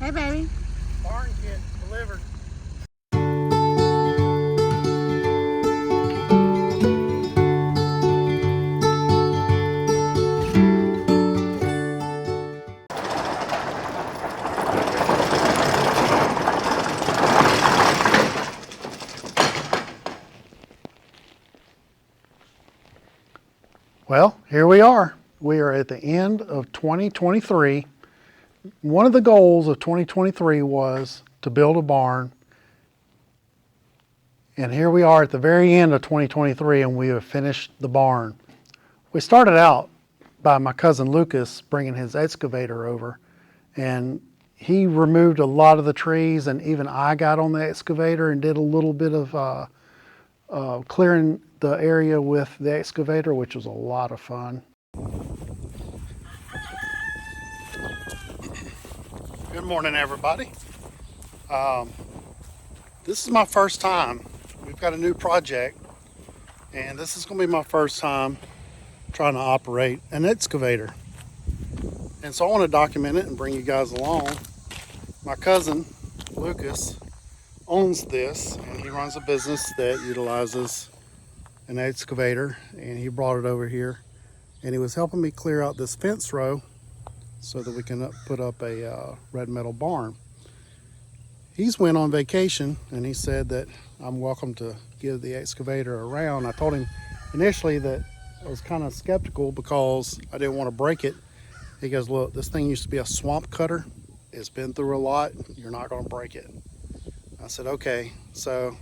Hey, baby. Barn kit delivered. Well, here we are. We are at the end of 2023. One of the goals of 2023 was to build a barn. And here we are at the very end of 2023 and we have finished the barn. We started out by my cousin Lucas bringing his excavator over, and he removed a lot of the trees, and even I got on the excavator and did a little bit of clearing the area with the excavator, which was a lot of fun. Good morning, everybody. This is my first time. We've got a new project, and this is going to be my first time trying to operate an excavator. And so I want to document it and bring you guys along. My cousin Lucas owns this, and he runs a business that utilizes an excavator, and he brought it over here, and he was helping me clear out this fence row so that we can put up a red metal barn. He's went on vacation, and he said that I'm welcome to give the excavator a round. I told him initially that I was kind of skeptical because I didn't want to break it. He goes, look, this thing used to be a swamp cutter. It's been through a lot. You're not going to break it. I said, okay. So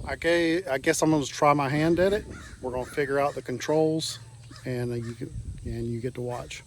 I guess I'm going to try my hand at it. We're going to figure out the controls, and you get to watch.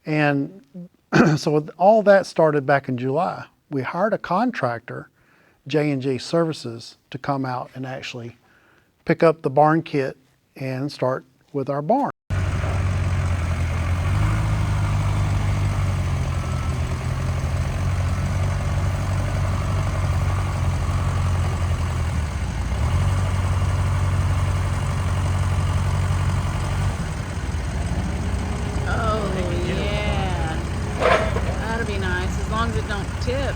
And so all that started back in July. We hired a contractor, J&J Services, to come out and actually pick up the barn kit and start with our barn. As long as it don't tip.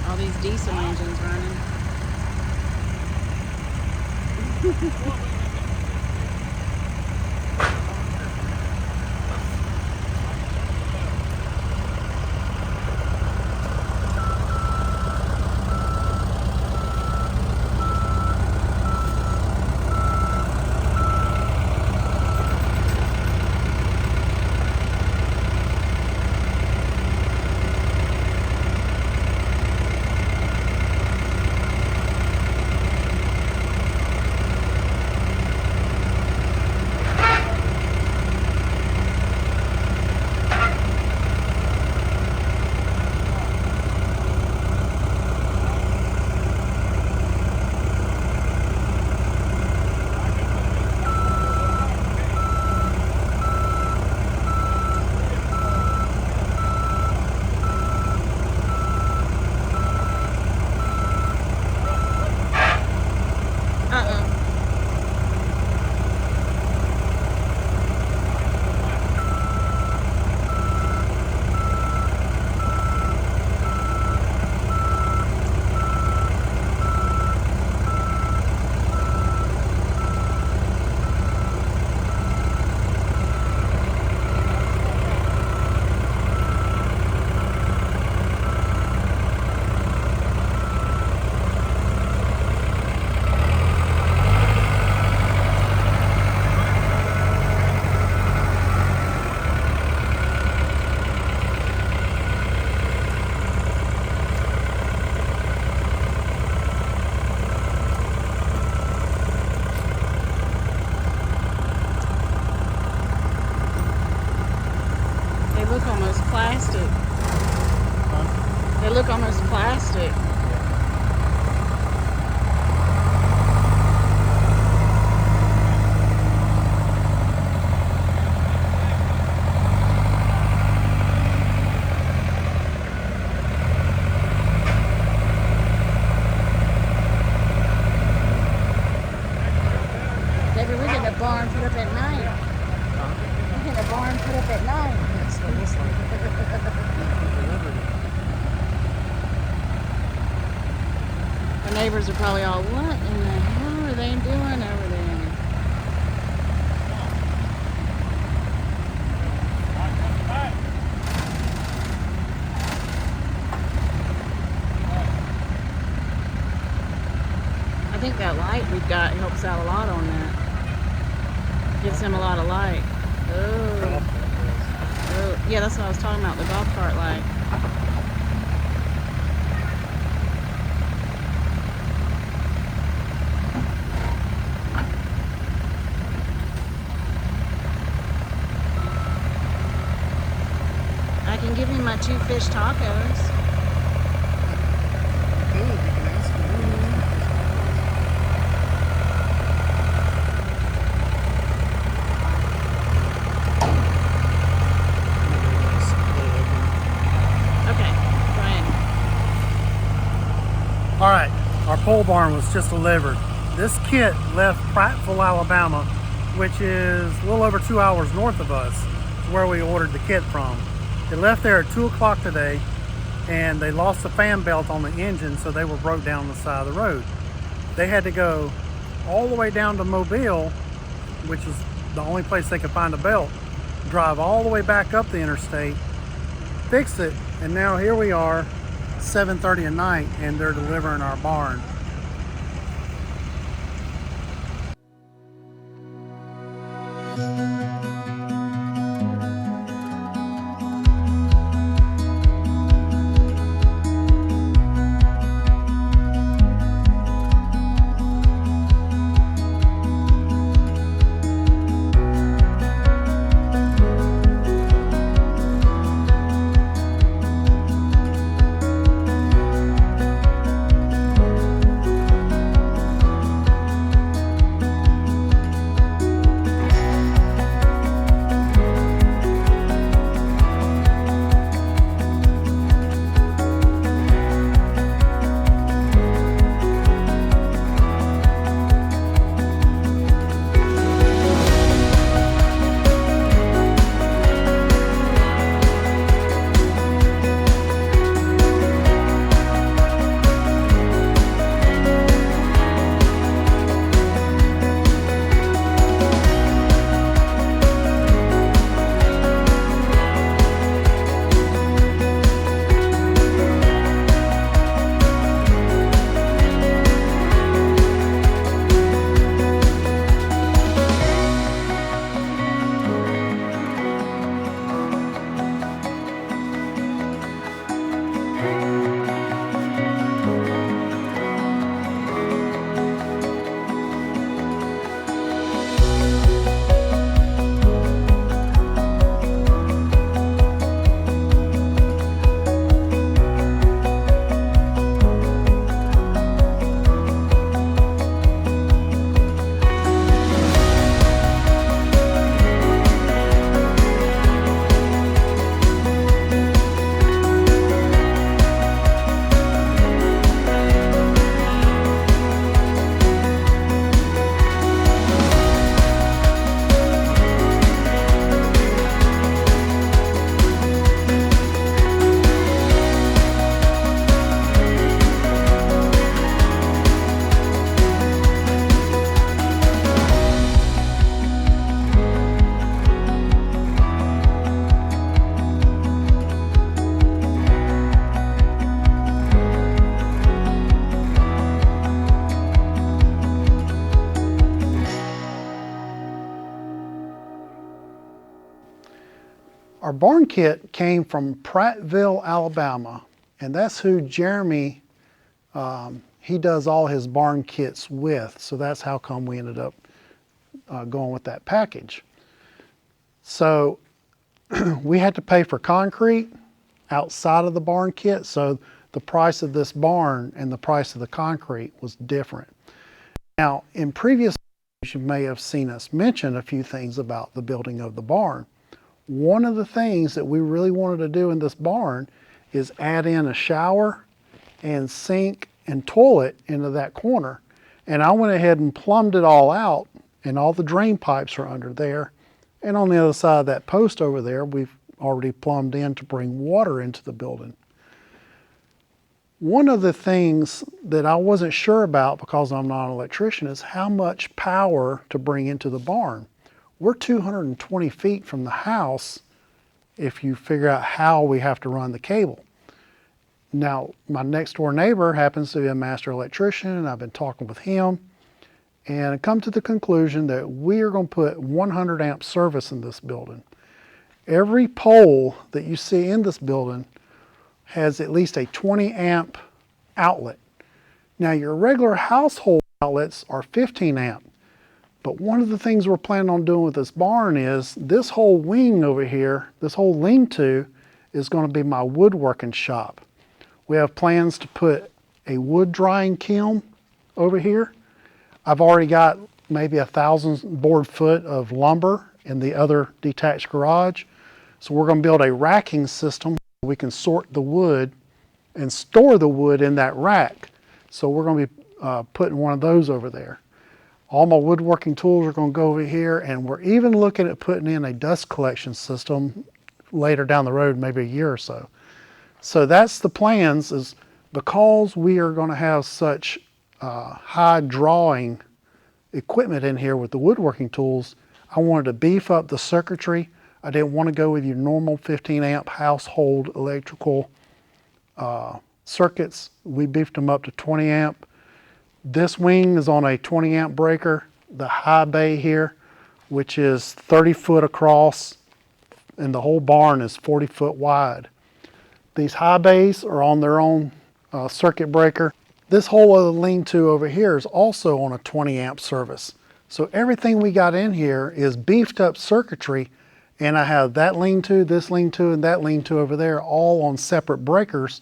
All these diesel engines running. barn put up at night. I'm getting a barn put up at night. That's what it looks like. The neighbors are probably all, what in the hell are they doing over there? I think that light we've got helps out a lot on that. Gives him a lot of light. Oh. Oh, yeah, that's what I was talking about, the golf cart light. I can give you my 2 fish tacos. All right, our pole barn was just delivered. This kit left Prattville, Alabama, which is a little over 2 hours north of us, where we ordered the kit from. It left there at 2 o'clock today, and they lost the fan belt on the engine, so they were broke down on the side of the road. They had to go all the way down to Mobile, which is the only place they could find a belt, drive all the way back up the interstate, fix it, and now here we are, 7:30 at night, and they're delivering our barn. Our barn kit came from Prattville, Alabama, and that's who Jeremy, he does all his barn kits with, so that's how come we ended up going with that package. So we had to pay for concrete outside of the barn kit, so the price of this barn and the price of the concrete was different. Now, in previous videos, you may have seen us mention a few things about the building of the barn. One of the things that we really wanted to do in this barn is add in a shower and sink and toilet into that corner. And I went ahead and plumbed it all out and all the drain pipes are under there. And on the other side of that post over there, we've already plumbed in to bring water into the building. One of the things that I wasn't sure about, because I'm not an electrician, is how much power to bring into the barn. We're 220 feet from the house if you figure out how we have to run the cable. Now, my next door neighbor happens to be a master electrician, and I've been talking with him and come to the conclusion that we are going to put 100 amp service in this building. Every pole that you see in this building has at least a 20 amp outlet. Now, your regular household outlets are 15 amp, but one of the things we're planning on doing with this barn is this whole wing over here, this whole lean-to, is going to be my woodworking shop. We have plans to put a wood drying kiln over here. I've already got maybe 1,000 board foot of lumber in the other detached garage. So we're going to build a racking system. We can sort the wood and store the wood in that rack. So we're going to be putting one of those over there. All my woodworking tools are going to go over here, and we're even looking at putting in a dust collection system later down the road, maybe a year or so. So that's the plans, is because we are going to have such high drawing equipment in here with the woodworking tools, I wanted to beef up the circuitry. I didn't want to go with your normal 15 amp household electrical circuits. We beefed them up to 20 amp. This wing is on a 20 amp breaker. The high bay here, which is 30 foot across, and the whole barn is 40 foot wide. These high bays are on their own circuit breaker. This whole other lean-to over here is also on a 20 amp service. So everything we got in here is beefed up circuitry, and I have that lean-to, this lean-to, and that lean-to over there all on separate breakers,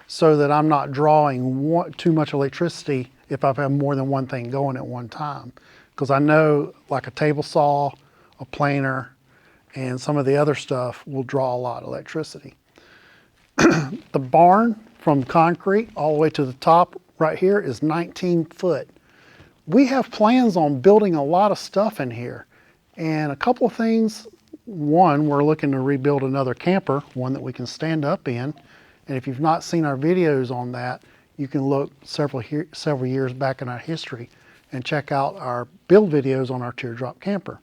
so that I'm not drawing too much electricity if I have more than one thing going at one time. Because I know like a table saw, a planer, and some of the other stuff will draw a lot of electricity. The barn from concrete all the way to the top right here is 19 foot. We have plans on building a lot of stuff in here, and a couple of things. One, we're looking to rebuild another camper, one that we can stand up in. And if you've not seen our videos on that, you can look several years back in our history and check out our build videos on our teardrop camper.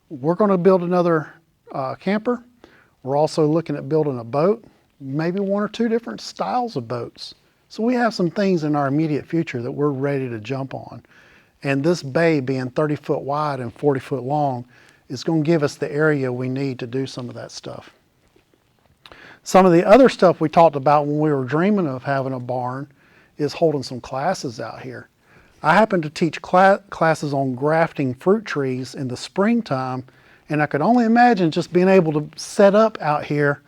We're going to build another camper. We're also looking at building a boat, maybe one or two different styles of boats. So we have some things in our immediate future that we're ready to jump on. And this bay being 30 foot wide and 40 foot long is going to give us the area we need to do some of that stuff. Some of the other stuff we talked about when we were dreaming of having a barn is holding some classes out here. I happen to teach classes on grafting fruit trees in the springtime, and I could only imagine just being able to set up out here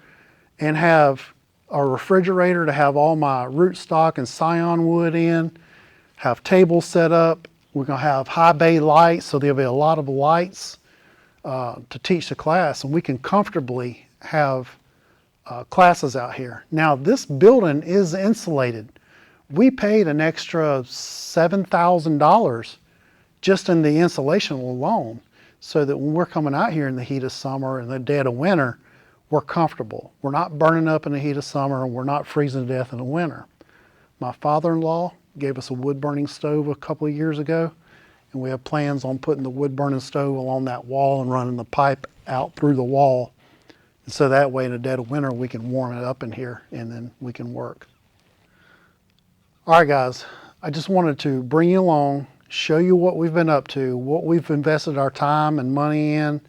and have a refrigerator to have all my rootstock and scion wood in, have tables set up. We're going to have high bay lights, so there'll be a lot of lights to teach the class, and we can comfortably have classes out here. Now, this building is insulated. We paid an extra $7,000 just in the insulation alone, so that when we're coming out here in the heat of summer and the dead of winter, we're comfortable. We're not burning up in the heat of summer, and we're not freezing to death in the winter. My father-in-law gave us a wood-burning stove a couple of years ago, and we have plans on putting the wood-burning stove along that wall and running the pipe out through the wall. And so that way in the dead of winter, we can warm it up in here, and then we can work. All right, guys, I just wanted to bring you along, show you what we've been up to, what we've invested our time and money in,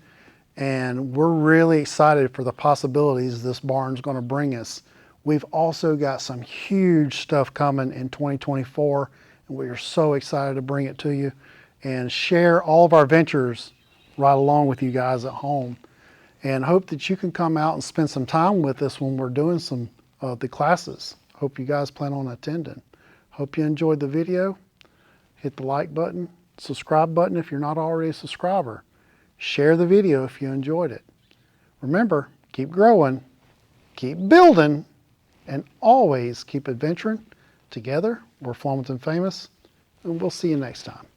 and we're really excited for the possibilities this barn's going to bring us. We've also got some huge stuff coming in 2024, and we are so excited to bring it to you and share all of our ventures right along with you guys at home, and hope that you can come out and spend some time with us when we're doing some of the classes. Hope you guys plan on attending. Hope you enjoyed the video. Hit the like button, subscribe button if you're not already a subscriber. Share the video if you enjoyed it. Remember, keep growing, keep building, and always keep adventuring. Together, we're Flemington Famous, and we'll see you next time.